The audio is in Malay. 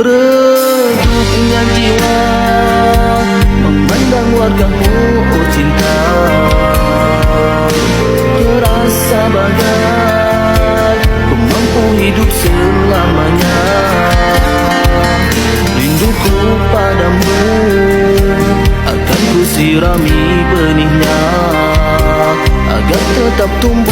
Redupnya jiwa memandang wajahmu, oh cinta. Terasa bagai ku mampu hidup selamanya. Rinduku padamu akan ku sirami benihnya, agar tetap tumbuh